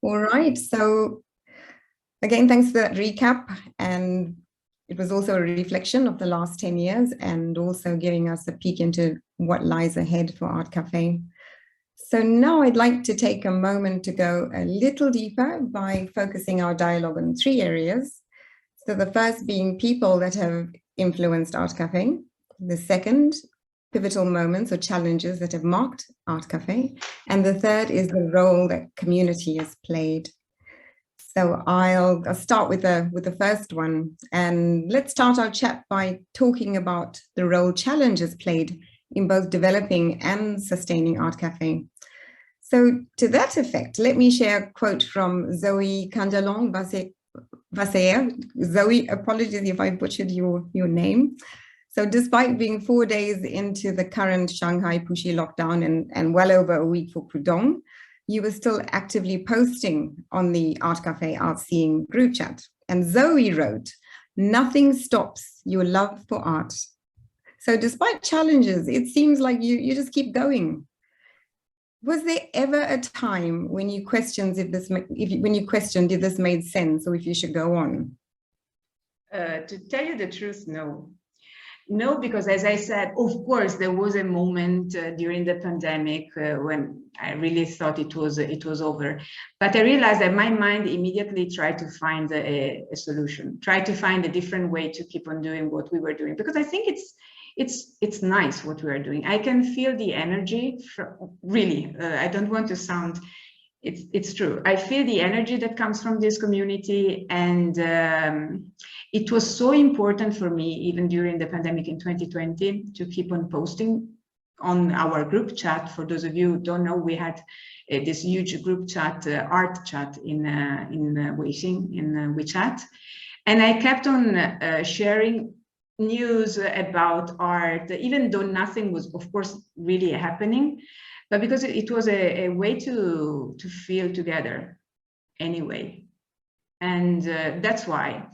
All right. So again, thanks for that recap. And it was also a reflection of the last 10 years and also giving us a peek into what lies ahead for ARTCaffè. So now I'd like to take a moment to go a little deeper by focusing our dialogue on 3 areas. So the first being people that have influenced ARTCaffè. The second, pivotal moments or challenges that have marked ARTCaffè. And the third is the role that community has played. So I'll start with the first one. And let's start our chat by talking about the role challenges played in both developing and sustaining ARTCaffè. So to that effect, let me share a quote from Zoe Vasea. Zoe, apologies if I butchered your name. So despite being 4 days into the current Shanghai Puxi lockdown and well over a week for Pudong, you were still actively posting on the ARTCaffè Art Seeing group chat. And Zoe wrote, "Nothing stops your love for art." So despite challenges, it seems like you just keep going. Was there ever a time when you questioned if this made sense or if you should go on? To tell you the truth, no. No, because as I said, of course, there was a moment during the pandemic when I really thought it was over. But I realized that my mind immediately tried to find a solution, tried to find a different way to keep on doing what we were doing, because I think it's nice what we are doing. I can feel the energy really. I don't want to sound. It's true. I feel the energy that comes from this community, and it was so important for me, even during the pandemic in 2020, to keep on posting on our group chat. For those of you who don't know, we had this huge group chat, art chat in Weixin, in WeChat, and I kept on sharing news about art, even though nothing was, of course, really happening. But because it was a way to feel together anyway. And that's why,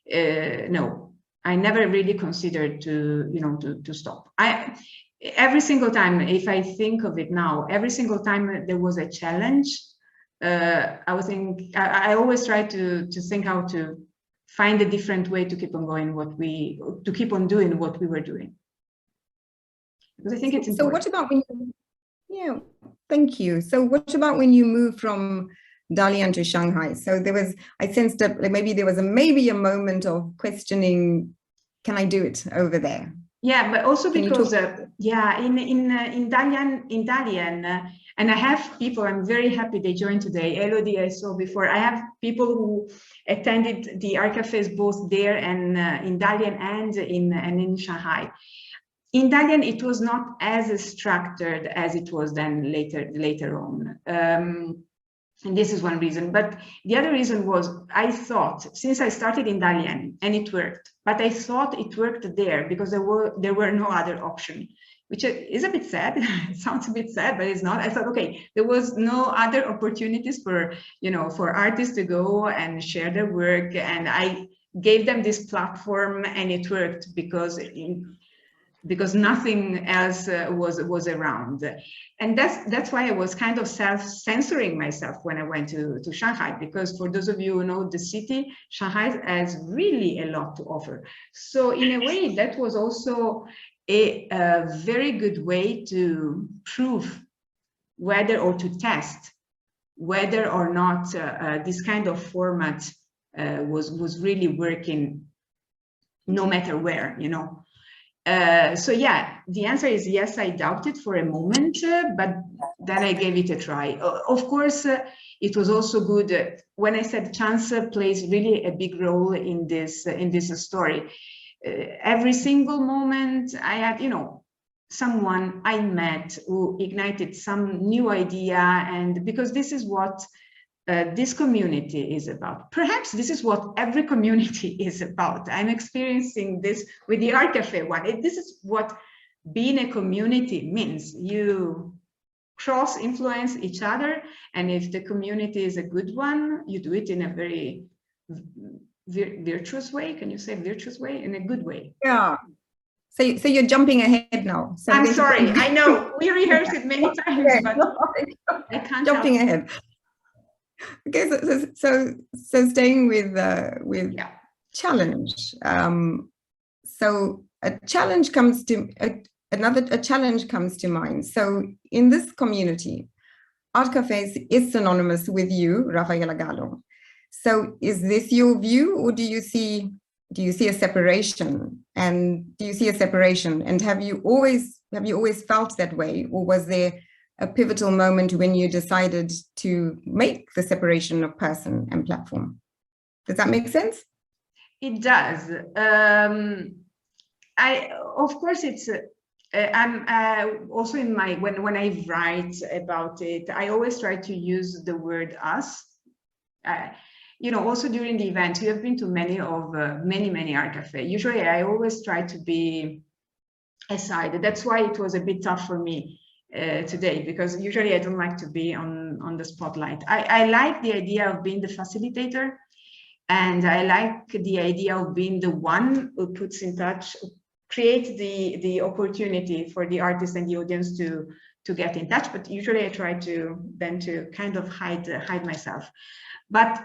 no, I never really considered to stop. Every single time, if I think of it now, every single time there was a challenge, I always try to think how to find a different way to keep on going to keep on doing what we were doing. Because I think it's important. So what about when you... Yeah, thank you. So what about when you moved from Dalian to Shanghai? So I sensed that maybe there was a moment of questioning, can I do it over there? Yeah, but also because in Dalian, and I have people, I'm very happy they joined today. Elodie, I saw before. I have people who attended the ARTCaffès both there and in Dalian and in Shanghai. In Dalian, it was not as structured as it was then later on. And this is one reason. But the other reason was, I thought, since I started in Dalian, and it worked, but I thought it worked there because there were no other option, which is a bit sad. It sounds a bit sad, but it's not. I thought, okay, there was no other opportunities for artists to go and share their work. And I gave them this platform, and it worked because nothing else was around. And that's why I was kind of self-censoring myself when I went to Shanghai, because for those of you who know the city, Shanghai has really a lot to offer. So in a way, that was also a very good way to prove whether, or to test whether or not this kind of format was really working, no matter where, So yeah, the answer is yes, I doubted for a moment, but then I gave it a try. Of course, it was also good when I said chance plays really a big role in this story. Every single moment I had, someone I met who ignited some new idea, and because this is what this community is about. Perhaps this is what every community is about. I'm experiencing this with the ARTCaffè one. This is what being a community means. You cross-influence each other, and if the community is a good one, you do it in a very virtuous way. Can you say virtuous way? In a good way. Yeah. So you're jumping ahead now. So I'm sorry. I know we rehearsed it many times, but I can't. Jumping ahead. Okay, so staying with Yeah. challenge. So a challenge comes to a challenge comes to mind. So in this community, ARTCaffè is synonymous with you, Raffaella Gallo. So is this your view, or do you see a separation? And do you see a separation? And have you always felt that way, or was there a pivotal moment when you decided to make the separation of person and platform? Does that make sense? It does. Of course, it's. I'm also in my when I write about it, I always try to use the word us. Also during the event, we have been to many ARTCaffè. Usually, I always try to be aside. That's why it was a bit tough for me today, because usually I don't like to be on the spotlight. I like the idea of being the facilitator, and I like the idea of being the one who puts in touch, creates the opportunity for the artist and the audience to get in touch. But usually I try to kind of hide myself. But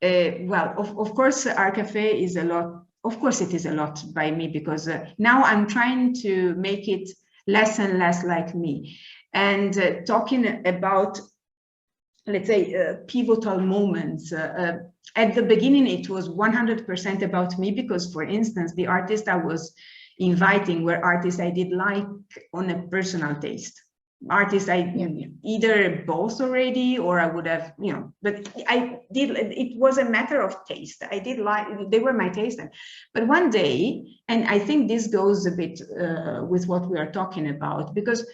well, of course, ARTCaffè is a lot. Of course, it is a lot by me, because now I'm trying to make it less and less like me, and talking about, let's say, pivotal moments. At the beginning, it was 100% about me, because, for instance, the artists I was inviting were artists I did like on a personal taste. Artists I either both already, or I would have, but it was a matter of taste. I did like, they were my taste. But one day, and I think this goes a bit with what we are talking about, because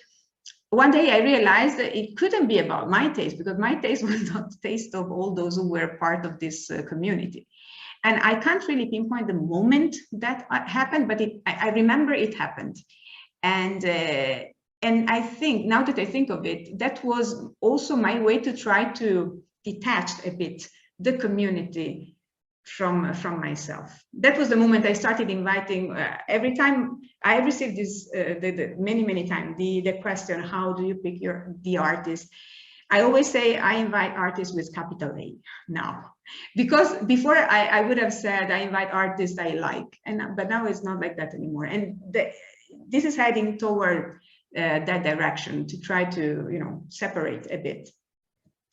one day I realized that it couldn't be about my taste, because my taste was not the taste of all those who were part of this community. And I can't really pinpoint the moment that happened, but I remember it happened. And I think, now that I think of it, that was also my way to try to detach a bit the community from myself. That was the moment I started inviting. Every time I received this, many times, the question, how do you pick the artist? I always say I invite artists with capital A now, because before I would have said I invite artists I like, but now it's not like that anymore. And this is heading toward that direction, to try to separate a bit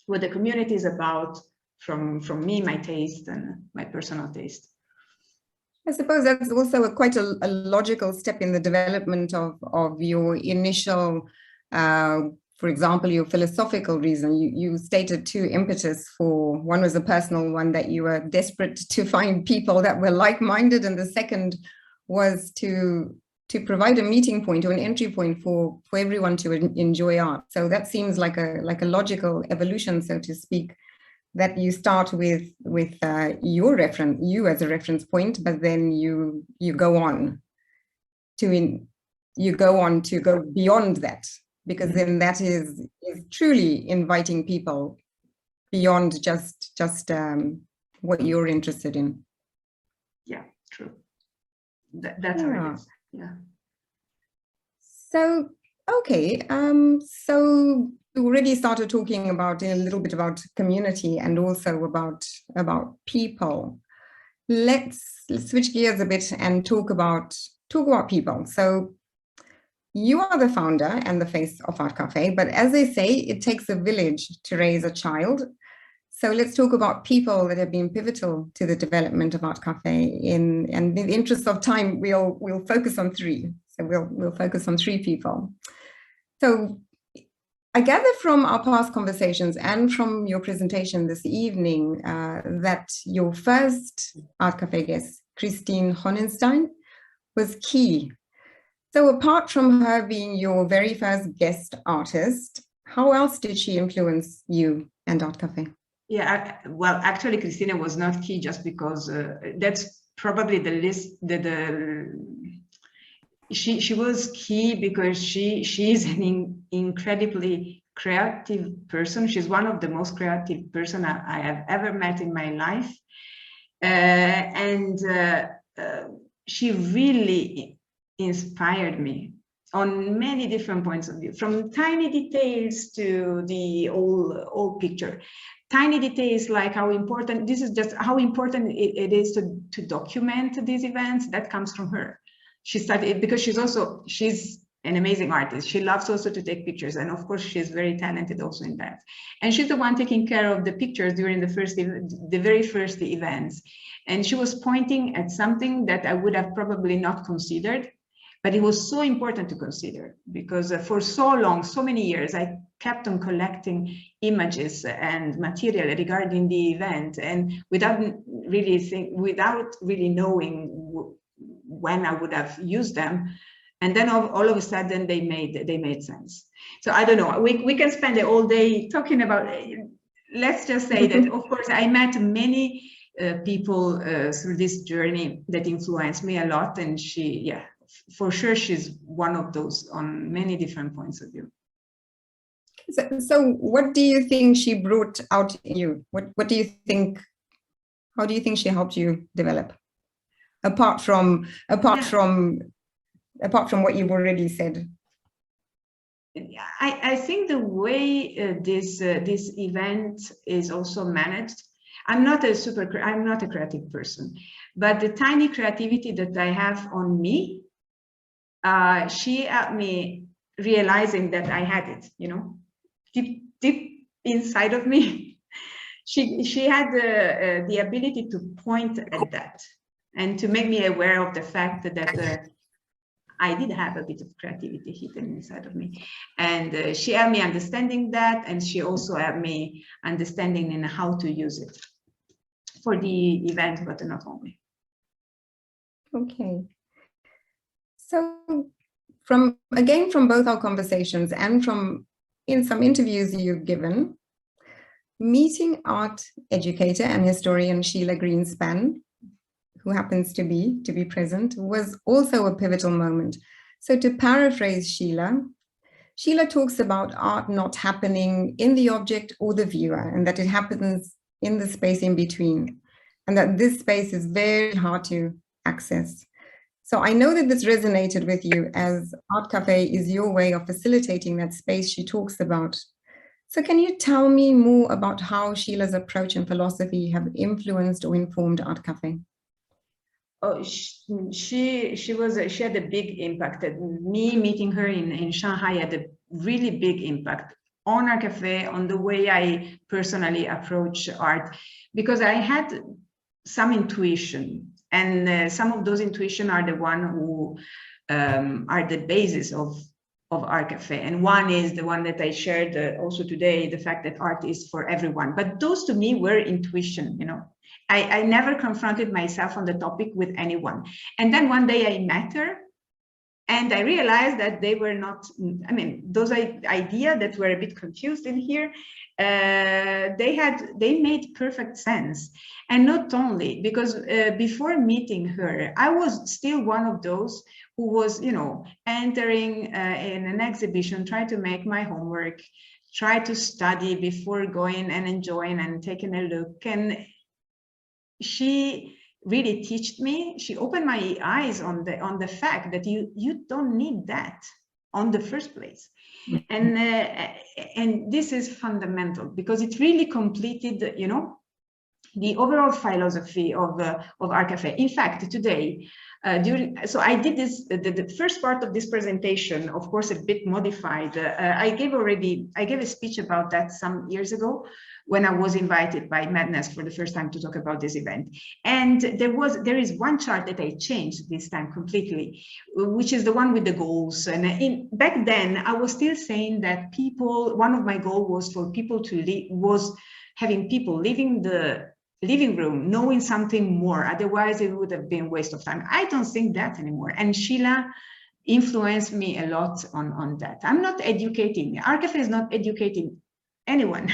what the community is about from me, my taste, and my personal taste. I suppose that's also quite a logical step in the development of your initial, for example, your philosophical reason. You stated two impetus for, one was a personal one, that you were desperate to find people that were like-minded, and the second was to provide a meeting point or an entry point for everyone to enjoy art. So that seems like a logical evolution, so to speak, that you start with you as a reference point, but then you go on to go beyond that, because then that is truly inviting people beyond just what you're interested in. Yeah, true. That's how it is. Yeah. So, okay. So we already started talking about a little bit about community and also about people. Let's switch gears a bit and talk about people. So you are the founder and the face of ARTCaffè, but as they say, it takes a village to raise a child. So let's talk about people that have been pivotal to the development of ARTCaffè. And in the interest of time, we'll focus on three. So we'll focus on three people. So I gather from our past conversations and from your presentation this evening that your first ARTCaffè guest, Christine Honenstein, was key. So apart from her being your very first guest artist, how else did she influence you and ARTCaffè? Yeah, well, actually, Christina was not key just because that's probably the list. She was key because she is an incredibly creative person. She's one of the most creative person I have ever met in my life, and she really inspired me on many different points of view, from tiny details to the whole picture. Tiny details like how important, this is just how important it is to document these events, that comes from her. She started, because she's an amazing artist. She loves also to take pictures. And of course, she's very talented also in that. And she's the one taking care of the pictures during the very first events. And she was pointing at something that I would have probably not considered, but it was so important to consider, because for so long, so many years, I kept on collecting images and material regarding the event, and without really knowing when I would have used them. And then all of a sudden they made sense. So I don't know, we can spend the whole day talking about it. Let's just say that, of course, I met many people through this journey that influenced me a lot. And for sure, she's one of those on many different points of view. So what do you think she brought out in you? What do you think, how do you think she helped you develop? Apart from what you've already said. I think the way this event is also managed, I'm not a creative person, but the tiny creativity that I have on me, she helped me realizing that I had it, you know, deep inside of me. She had the ability to point at that and to make me aware of the fact that I did have a bit of creativity hidden inside of me. And she helped me understanding that, and she also helped me understanding in how to use it for the event, but not only. Okay. So from both our conversations and from in some interviews you've given, meeting art educator and historian Sheila Greenspan, who happens to be present, was also a pivotal moment. So to paraphrase Sheila talks about art not happening in the object or the viewer, and that it happens in the space in between, and that this space is very hard to access. So I know that this resonated with you, as ARTCaffè is your way of facilitating that space she talks about. So can you tell me more about how Sheila's approach and philosophy have influenced or informed ARTCaffè? Oh, she had a big impact. Me meeting her in Shanghai had a really big impact on ARTCaffè, on the way I personally approach art, because I had some intuition, and some of those intuition are the one who are the basis of ARTCaffè. And one is the one that I shared also today, the fact that art is for everyone. But those to me were intuition, you know. I never confronted myself on the topic with anyone. And then one day I met her, and I realized that they were not, I mean, those ideas that were a bit confused in here, they made perfect sense. And not only because before meeting her, I was still one of those who was, you know, entering in an exhibition, try to make my homework, try to study before going and enjoying and taking a look. And she really taught me, she opened my eyes on the fact that you don't need that on the first place. And this is fundamental, because it really completed, you know, the overall philosophy of ARTCaffè. In fact, today, so I did this, the first part of this presentation, of course, a bit modified. I gave a speech about that some years ago, when I was invited by Madness for the first time to talk about this event. And there is one chart that I changed this time completely, which is the one with the goals. And back then, I was still saying that one of my goals was for people to live, was having people leaving the living room knowing something more, otherwise it would have been a waste of time. I don't think that anymore. And Sheila influenced me a lot on that. I'm not educating, ARTCaffè is not educating anyone.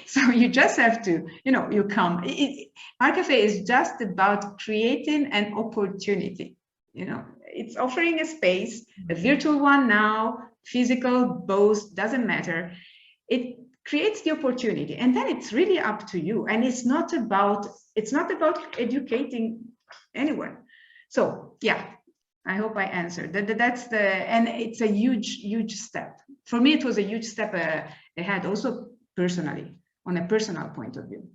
So you just have to, you know, you come. ARTCaffè is just about creating an opportunity. You know, it's offering a space, a virtual one now, physical, both, doesn't matter. It creates the opportunity, and then it's really up to you. And it's not about educating anyone. So yeah, I hope I answered. That's the, and it's a huge step. For me, it was a huge step ahead, also personally, on a personal point of view.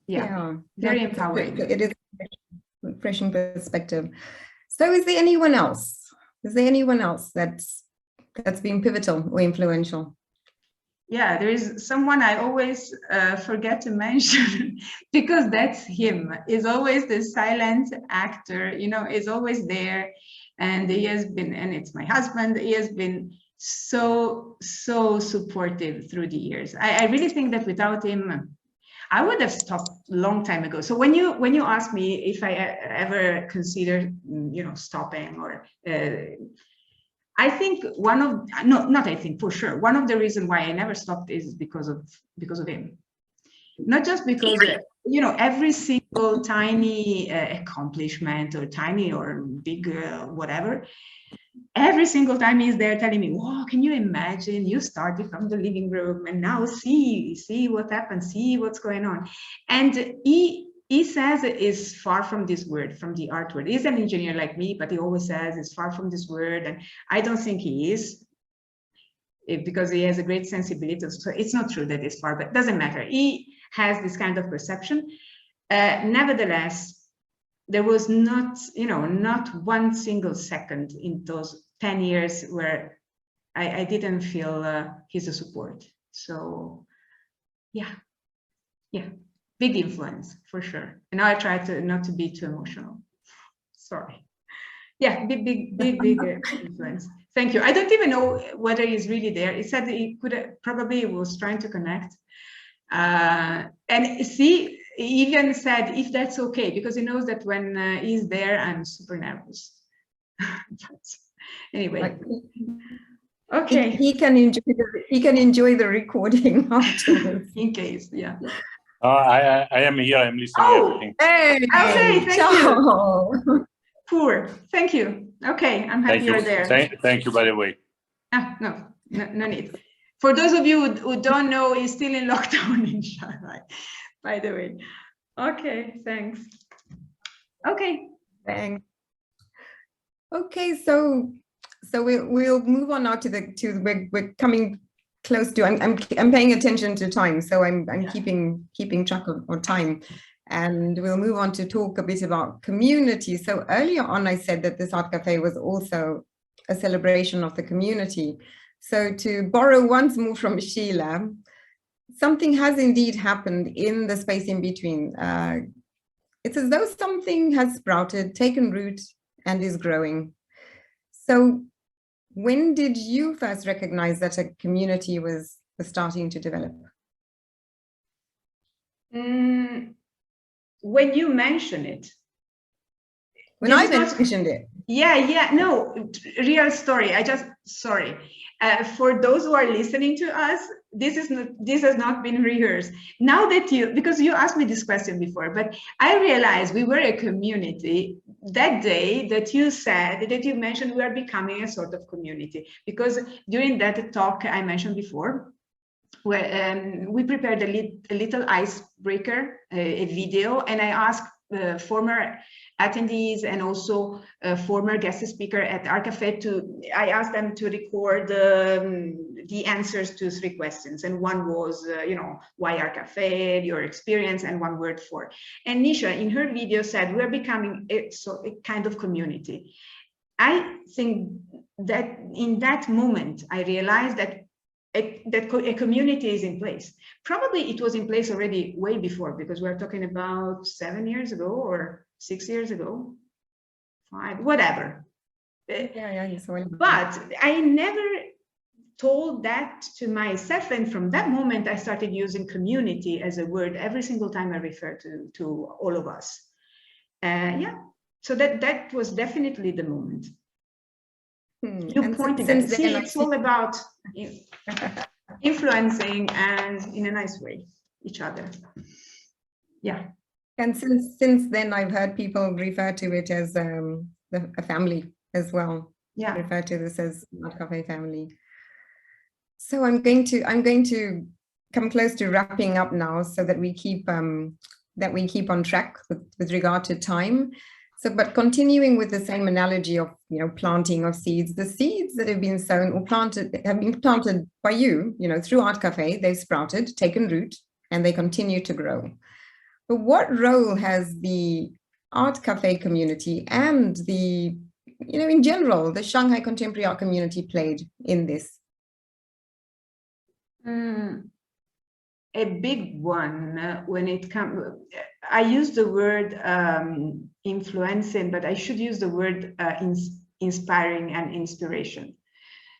Yeah. Very empowering. It is a refreshing perspective. So is there anyone else? Is there anyone else that's been pivotal or influential? Yeah, there is someone I always forget to mention because that's him. He's always the silent actor, you know, is always there. And he has been, and it's my husband, he has been so supportive through the years. I really think that without him, I would have stopped a long time ago. So when you ask me if I ever consider, you know, stopping or I think I think for sure, one of the reasons why I never stopped is because of him. Not just because, you know, every single tiny accomplishment or tiny or big whatever, every single time he's there telling me, wow, can you imagine you started from the living room and now see what happened, see what's going on. And he says it is far from this word, from the art word. He's an engineer like me, but he always says it's far from this word. And I don't think he is, because he has a great sensibility. So it's not true that it's far, but it doesn't matter. He has this kind of perception. Nevertheless, there was not, you know, not one single second in those 10 years where I didn't feel his support. So yeah. Big influence for sure. And now I try to not to be too emotional. Sorry. Yeah, big influence. Thank you. I don't even know whether he's really there. He said he could probably was trying to connect. And see, he even said if that's okay, because he knows that when he's there, I'm super nervous. But anyway. Okay. He can enjoy the recording afterwards. In case, yeah. I am here. I'm listening to everything. Hey, okay, thank you. Poor. Thank you. Okay, I'm happy you're there. Thank you, by the way. No need. For those of you who don't know, he's still in lockdown in Shanghai, by the way. Okay, thanks. Okay. Thanks. Okay, so we'll move on now we're coming close to, I'm paying attention to time, so I'm keeping track of time, and we'll move on to talk a bit about community. So earlier on I said that this Art Cafe was also a celebration of the community. So to borrow once more from Sheila, something has indeed happened in the space in between. It's as though something has sprouted, taken root, and is growing. So when did you first recognize that a community was starting to develop? When you mention it. When I mentioned it. Yeah, no, real story. Sorry. For those who are listening to us, this has not been rehearsed. Now that because you asked me this question before, but I realized we were a community that day that you mentioned we are becoming a sort of community, because during that talk I mentioned before, where we prepared a little icebreaker, a video, and I asked former attendees and also former guest speaker at ARTCaffè I asked them to record the answers to 3 questions, and one was, why ARTCaffè, your experience, and one word for. And Nisha, in her video, said we're becoming a kind of community. I think that in that moment, I realized that a community is in place. Probably it was in place already way before, because we're talking about 7 years ago or 6 years ago, 5, whatever. Yeah. But I never told that to myself, and from that moment I started using community as a word every single time I refer to all of us. So that was definitely the moment. You pointed at it. See, it's all about influencing and in a nice way each other. Yeah. And since then, I've heard people refer to it as a family as well. Yeah. Refer to this as ARTCaffè family. So I'm going to come close to wrapping up now, so that we keep on track with regard to time. So, but continuing with the same analogy of, planting of seeds, the seeds that have been sown or planted have been planted by you, through ARTCaffè, they've sprouted, taken root, and they continue to grow. But what role has the ARTCaffè community and the, in general, the Shanghai contemporary art community played in this? A big one when it comes, I use the word influencing, but I should use the word inspiring and inspiration.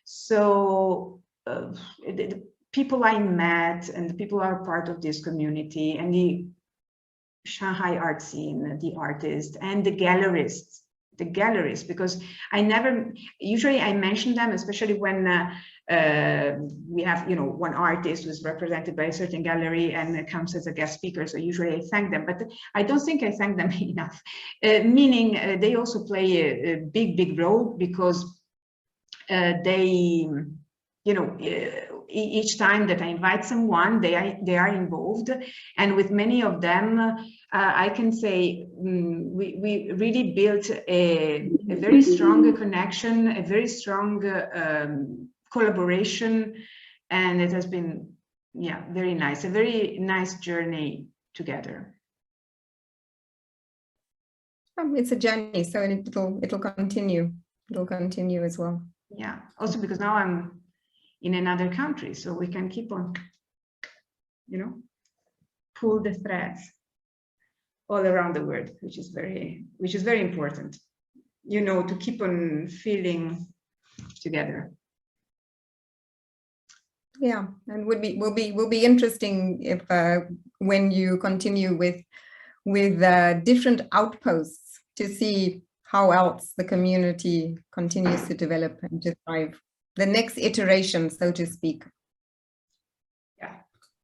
So the people I met and the people who are part of this community and the Shanghai art scene, the artists and the gallerists, because usually I mention them, especially when we have, one artist who's represented by a certain gallery and comes as a guest speaker. So usually I thank them, but I don't think I thank them enough, meaning they also play a big role because they, each time that I invite someone, they are involved, and with many of them, I can say we really built a very strong connection, a very strong collaboration, and it has been, very nice, a very nice journey together. It's a journey, so it'll continue. It'll continue as well. Yeah, also because now I'm in another country, so we can keep on, pull the threads all around the world, which is very important, to keep on feeling together. Yeah, and will be interesting if when you continue with different outposts to see how else the community continues to develop and to thrive. The next iteration, so to speak,